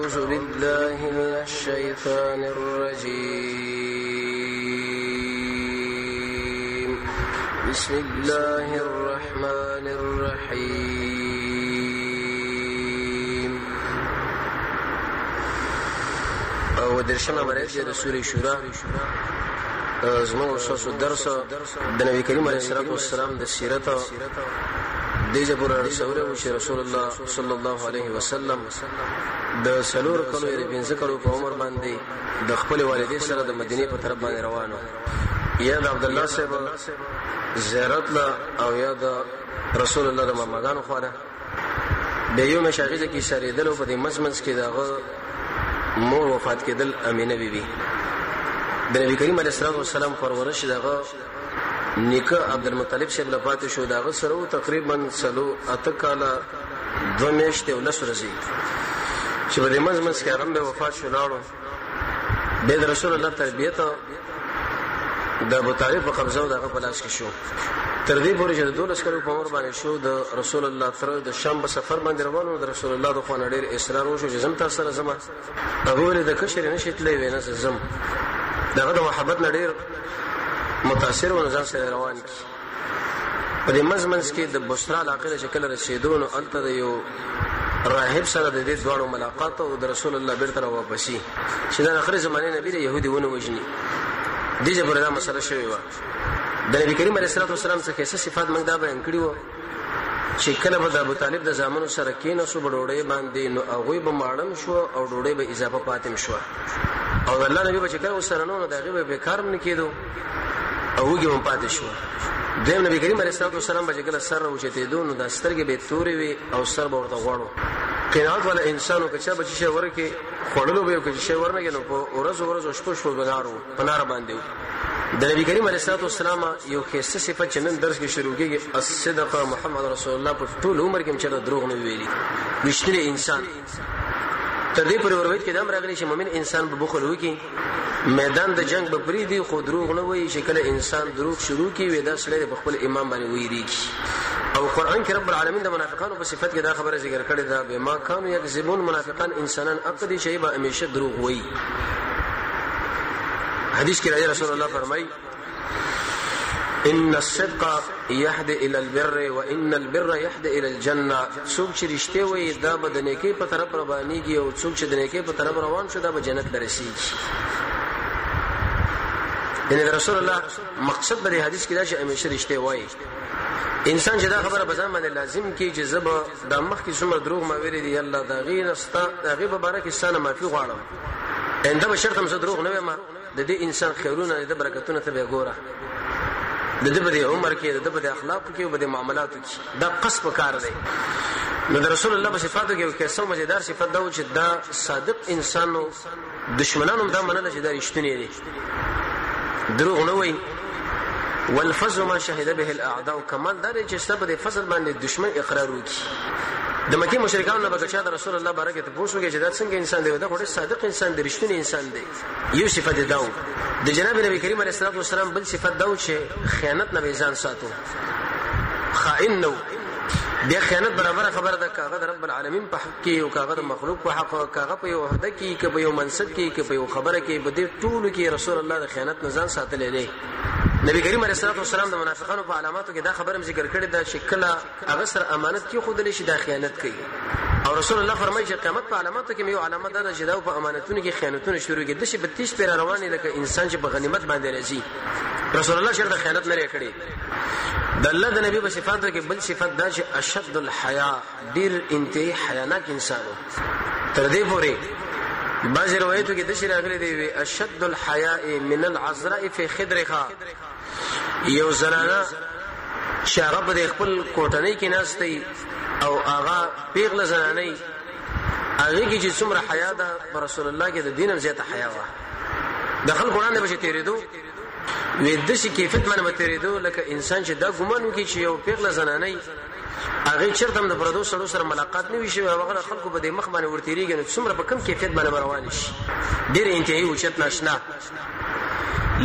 أعوذ بالله من الشيطان الرجيم بسم الله الرحمن الرحيم او درشم عمریت د سورې شورا زموږ اساس درس د نبی کریم علیه الصلاه والسلام د سیرت دیجه پر رسول الله صلی الله علیه وسلم د سلور کلو یې 15 کلو په عمر باندې د خپل والدې سره د مدینه په طرف باندې روانو یا د عبد الله صاحب زیارت لا او یا د رسول الله د مامدانو خو ده د یو مشاغزه کې سره دلو په دې مزمنس کې دغه مور وفات کېدل امینه بیبي د نبی کریم علیه الصلاه والسلام پرورش دغه نیکه عبدالمطلب صاحب لپاره شو دغه سره تقریبا سلو اتکاله 2 میاشتې ولس ورځي چې په دې مزمنس کې هغه وفات شو لاړو د رسول الله تربیت د ابو طالب په قبضه دغه پلاس کې شو تر دې پورې چې د 12 کلو په عمر باندې شو د رسول الله تر د شام په سفر باندې روانو د رسول الله د خو نړیر اصرار وشو چې زم تاسو سره زما هغه له د کشر نشیتلې وینه زم دغه د محبت نړیر متاثر و نظام سره روان کی په دې مزمنس کې د بصره علاقې شکل رسیدون او الته یو راهب سره د دې دوړو ملاقات او د رسول الله بیرته واپسی چې د اخر زمانه نبی يهودي ونه وجني دې جبر دا مسله شوی و د نبی کریم علیه الصلاه والسلام څخه څه صفات موږ دا بیان کړیو چې کله به د ابو طالب د زامنو سره کېنه سو بډوړې باندې نو هغه به ماړم شو او ډوړې به اضافه پاتم شو او الله نبی به چې کله سره نو دغه به بیکار نه کېدو او وګي هم پاتې شو د نبی کریم علیه الصلاه والسلام به کله سره وچته دونو د سترګې به تورې وي او سر به ورته غواړو قناعت ولا انسانو که چا بچی شي ورکه خړلو به کې شي ورنګ نو په ورځ شپه شپه بنارو پنار باندې د نبی کریم علیه الصلاه والسلام یو خاصه صفت چې نن درس کې شروع کیږي الصدق محمد رسول الله په ټول عمر کې چې دروغ نه ویلي رښتینی انسان تر دې پر ورویت کې د امر غلی چې مؤمن انسان به بخل وکي میدان د جنگ به پری دی خو دروغ نه وایي چې کله انسان دروغ شروع کی وي دا سړی په خپل امام باندې ویریږي او قران کې رب العالمین د منافقانو په صفت کې دا خبره ذکر کړې ده به ما کانوا یکذبون منافقان انسانان عقدی شی به همیشه دروغ وایي حدیث کې راځي رسول الله فرمایي ان الصدق يهدي الى البر وان البر يهدي الى الجنه څوک چې رښتیا وایي دا به د نیکی په طرف روانيږي او څوک چې د نیکی په طرف روان شي دا به جنت درسيږي یعنی رسول الله مقصد به حدیث کې دا چې همیشه رښتیا وایي انسان چې دا خبره بزان باندې لازم کی چې زب د مخ کې څومره دروغ ما ویلي دی الله دا غینستا دا غیب مبارک ستانه معافي غواړم انده به شرط هم دروغ نه وایم د دې انسان خیرونه د برکتونه ته به ګوره د دې په عمر کې د دې په اخلاق کې او په معاملاتو کې دا قصب کار دی نو د رسول الله په صفاتو کې یو کیسه مزیدار صفات دا چې دا صادق انسانو دشمنانو دا منل چې دا رښتینی دی دروغ نه وایي والفضل ما شهد به الاعداء کمال دا چې سبب د فضل باندې دشمن اقرار وکړي د مکه مشرکانو نه بچا د رسول الله بارکه ته پوښتنه چې دا څنګه انسان دی دا ډېر صادق انسان دی رښتینی انسان دی یو صفت دی دا د جناب نبی کریم علیه الصلاه والسلام بل صفت دا چې خیانت نه ځان ساتو خائن نو بیا خیانت برابر خبره ده کاغه رب العالمین په حق کې او کاغه مخلوق په حق کاغه په یو عہده کې کې په یو منصب کې کې په یو خبره کې بده ټول کې رسول الله د خیانت نه ځان ساتلې دی نبی کریم علیه الصلاه والسلام د منافقانو په علاماتو کې دا خبره ذکر کړې ده چې کله هغه سره امانت کې خود لشي د خیانت کوي او رسول الله فرمایي چې قیامت په علاماتو کې یو علامه ده چې دا په امانتونو کې خیانتونه شروع کېږي د شي 32 پیر رواني لکه انسان چې په غنیمت باندې راځي رسول الله شرط خیانت نه لري کړی د الله د نبی په صفاتو کې بل صفات دا چې اشد الحیا ډیر انتهایی حیاناک انسانو تر دې پورې بعض روایتو کې د شي راغلي دی اشد الحیاء من العذراء في خدرها یو زنانه شراب د خپل کوټنۍ کې ناشتي او هغه پیغله زنانه هغه کې چې څومره حیا ده رسول الله کې د دینم زیاته حیا و دخل قران به تیریدو وې د شي کیفیت منه تیریدو لکه انسان چې دا ګمان وکړي چې یو پیغله زنانه هغه چرته د پردو سره سره ملاقات نه وشي هغه خلکو به د مخ باندې ورتيریږي نو څومره په کم کیفیت باندې روان شي ډېر انتهایی اوچت ناشنا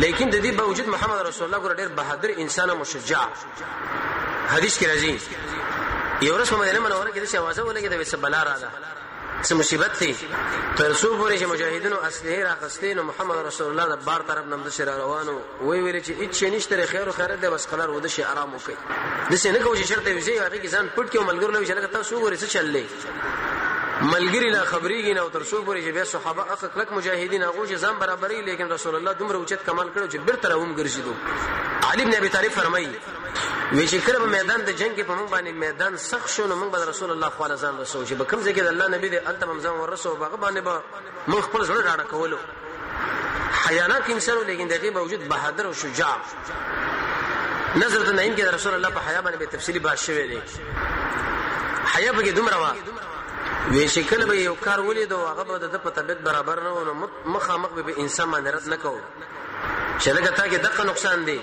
لیکن د دې باوجود محمد رسول الله ګور ډېر بهادر انسان مشجع حدیث کې راځي یو ورځ په مدینه منوره کې د شوازه ولګي د وسه بلا رااله څه مصیبت دی تر څو پورې چې مجاهدینو اصلي راخستین او محمد رسول الله د بار طرف نم د شر روانو وی ویل چې هیڅ نشته خیر او خیرت دی بس قرار وده شي آرام وکي د څه نه کوي شرط وي هغه کې ځان پټ کې ملګر لوي چې لکه تاسو وګورئ څه چللې ملګری لا خبريږي نو تر څو پورې چې بیا صحابه اخ کلک مجاهدین هغه چې ځان برابرۍ لیکن رسول الله دومره اوچت کمال کړو چې بیرته راوم ګرځیدو علي بن ابي طالب فرمایي وی چې کله په میدان د جنگ کې په موږ باندې میدان سخت شو نو موږ به رسول الله صلی الله علیه وسلم رسول چې به کوم ځای کې الله نبی دې انت ممزان ورسو هغه باندې به موږ خپل ځړ راډه کولو حیانات انسانو لیکن دغه باوجود بهادر او شجاع نظر ته نیم کې رسول الله په حیا باندې به تفصیلی بحث شوی دی حیا به دومره وا وی چې کله به یو کار ولید او هغه به د په طبيعت برابر نه و مخامخ به انسان باندې رد نکوه چې لکه تا کې دغه نقصان دی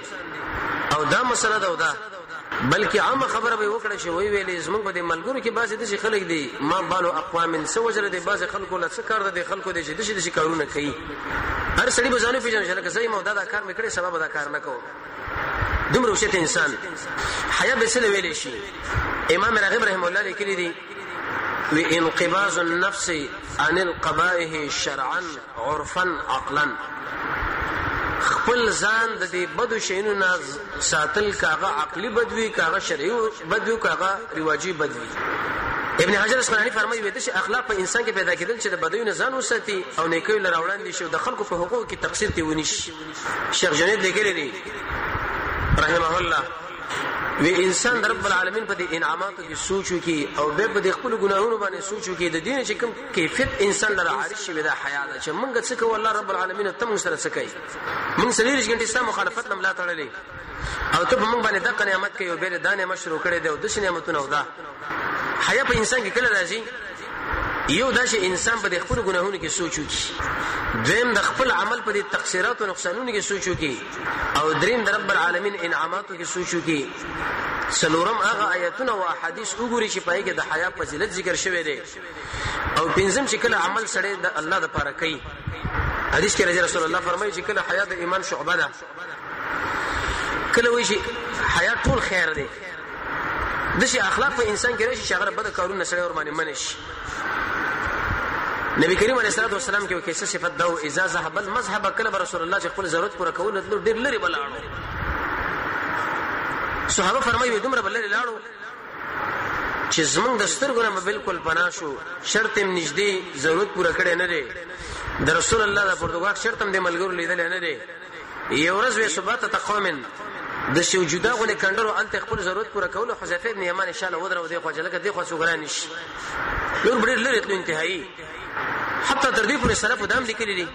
او دا مسله ده او دا بلکې عامه خبره به وکړه چې وی ویلې زموږ په دې ملګرو کې بعضې د خلک دي ما بالو اقوام سو وجره دي بعضې خلکو له څه کار دي خلکو دي چې د کارونه کوي هر سړي به ځانو پیژني چې لکه زې مو دا کار مې کړی سبب دا کار نه کوم دومره وشته انسان حیا به څه ویلې شي امام راغب رحم الله لیکلي دي وانقباض النفس عن القبائح شرعا عرفا عقلا خپل ځان د دې بدو شینو نه ساتل کاغه عقلی بدوی کاغه شرعي بدوی کاغه رواجی بدوی ابن حجر اسقلانی فرمایي چې اخلاق په انسان کې پیدا کېدل چې د بدوی نه ځان وساتي او نیکي لر وړاندې شي د خلکو په حقوقو کې تقصیر تی ونیش شیخ جنید لیکلی دی رحمه الله وی انسان د رب العالمین په دې انعاماتو کې سوچو کې او به په خپل ګناهونو باندې سوچو کې د دین چې کوم کیفیت انسان لره عارف شي د حیا ده چې موږ څه کوو الله رب العالمین ته موږ سره څه کوي موږ سلیریش غنټه اسلام مخالفت نه ملا تړلې او ته موږ باندې د قیامت کې یو بیره دانه مشروع کړي دی او د نعمتونو او دا حیا په انسان کې کله راځي یو دا چې انسان په خپل ګناهونو کې سوچو کې دیم د خپل عمل په دې تقصیرات او نقصانونو کې سوچو کې او دریم د رب العالمین انعاماتو کې سوچو کې څلورم هغه آیاتونه او احادیث وګوري چې پای کې د حیا فضیلت ذکر شوی دی او پنځم چې کله عمل سره د الله د پاره کوي حدیث کې رسول الله فرمایي چې کله حیا د ایمان شعبه ده کله وایي چې حیا ټول خیر دی د شي اخلاق په انسان کې راشي شغله بد کارونه سره ور باندې منش نبی کریم علیه الصلاه والسلام کې کیسه صفت دا او اذا ذهب المذهب کله رسول الله چې خپل ضرورت پوره کول ډیر لري بلاړو صحابه فرمایي دومره بلل لاړو چې زمونږ د سترګو نه بالکل پناه شو شرط هم نږدې ضرورت پوره کړي نه دي د رسول الله د پرتګال شرط هم د ملګرو لیدل نه دي یو ورځ وې صبات تقومن د شو جدا غو کندرو انت خپل ضرورت پوره کول حذیفه ابن یمان ان شاء الله ودرو دی خو جلکه دی خو سوګرانش نور ډیر لري تل انتهایی حتی تر دې پورې سلف دام لیکلي دي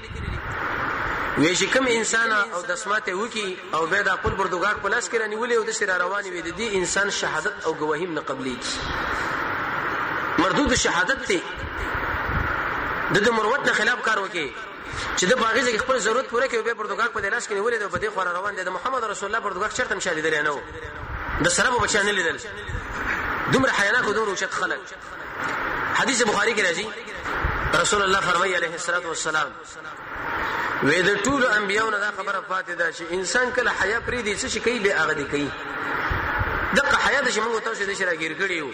وی چې کوم انسان او د سماته وکي او به د خپل پرتګال پلاس کې رانیولې او د سر رواني وي د دې انسان شهادت او گواهی نه قبلي مردود شهادت ته د مروت نه خلاف کار وکي چې د باغې خپل ضرورت پوره کوي به پرتګال په لاس کې نیولې د بده خور روان دي د محمد رسول الله پرتګال شرط هم شاهد لري نه د سره بچا نه لیدل دومره حیانا کو دومره شت خلق حدیث بخاری کې راځي رسول الله فرمایي عليه الصلاه والسلام وې د ټول انبيانو دا خبره فاتې ده چې انسان کله حیا پری دي څه کوي به هغه دي کوي دغه حیا د شمو تاسو د شراګیر کړیو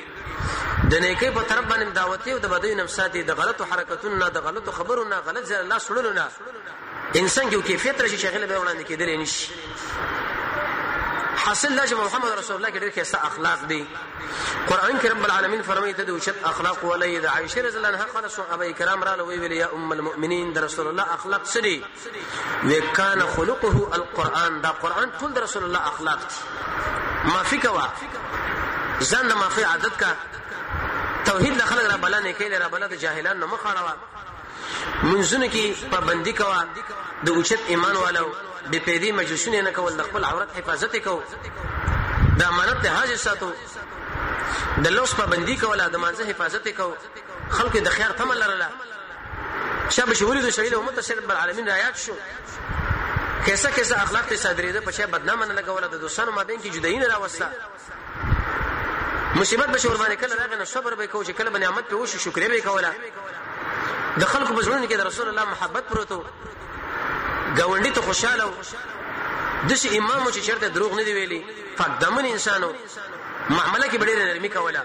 د نیکي په طرف باندې دعوت او د بدوی نفساتي د غلطو حرکتونو د غلطو خبرونو غلط ځل الله سړلونه انسان کې کیفیت راشي شغله به وړاندې کېدل نشي حاصل لا چې محمد رسول الله کې ډېر ښه اخلاق دي قران کې رب العالمین فرمایي ته د وشت اخلاق ولید عائشه رضی الله عنها قال صحابه کرام را لوي ویل یا ام المؤمنین د رسول الله اخلاق سړي وکانه خلقه القران دا قران ټول د رسول الله اخلاق ما فکوا ځان ما فی عادت کا توحید خلق را بلانه کې را بلد جاهلان نه مخاړه منځونه کې پابندي کوا د اوچت ایمان والو به پیدي مجلسونه نه کول د خپل عورت حفاظت کو د امانت ته حاجت ساتو د لوس پابندي کول د مانزه حفاظت کو خلق د خیر تمل لرله شابه شوري د شریله امت سره رب العالمین آیات شو کیسه کیسه اخلاق ته صادریده په شی بدنامه نه لګول د دوستانو مابین کې جدایین راوسته مصیبت به شور باندې کله راغنه صبر به کو چې کله به نعمت په وشو شکر به کوله د خلکو بزرګونو کې د رسول الله محبت پروتو گاونډي ته خوشاله د شي امام چې چرته دروغ نه دی ویلي پاک دمن انسانو معاملې کې ډېر نرمي کوله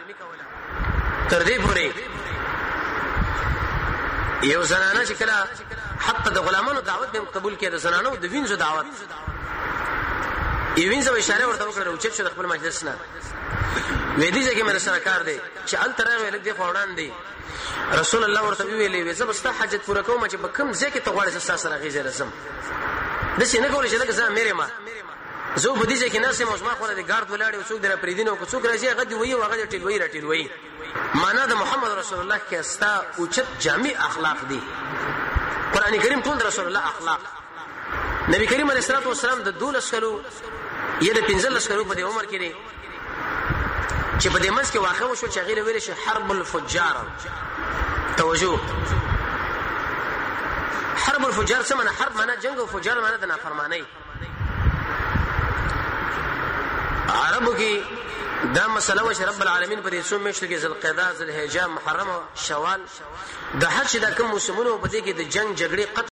تر دې پورې یو زنانه چې کله حتی د غلامانو دعوت به قبول کړي، د زنانو د وینځو دعوت یوینځو اشاره ورته وکړه او چې د خپل مجلس نه وې دي چې مې سره کار دی چې ال تر ویل دی فوران دی. رسول الله ورته ویلې زه بستا حاجت پوره کوم چې بکم ځکه ته غواړې چې تاسو راغی زلزم د سینې کولې چې لکه زه مېره ما زه په دې چې ناسې موږ خو د ګارد ولاړ او څوک در پریدینو کو څوک راځي هغه دی وی او هغه ټیل وی راټیل وی. معنا د محمد رسول الله کې استا اوچت جامع اخلاق دي. قران کریم ټول رسول الله اخلاق. نبی کریم علیه الصلاه والسلام د 12 کلو یا د 15 کلو په عمر کې دی چې په دې منځ کې واقع وشو چې غیر ویل شي حرب الفجار. توجه، حرب الفجار څه معنی؟ حرب معنی جنگ او فجار معنی د نافرمانی. عربو کې دا مسله و چې رب العالمین په دې څو میاشتو کې ذوالقعده، ذوالحجه، محرم او شوال د حج د کوم موسمونو په دې کې د جنگ جګړې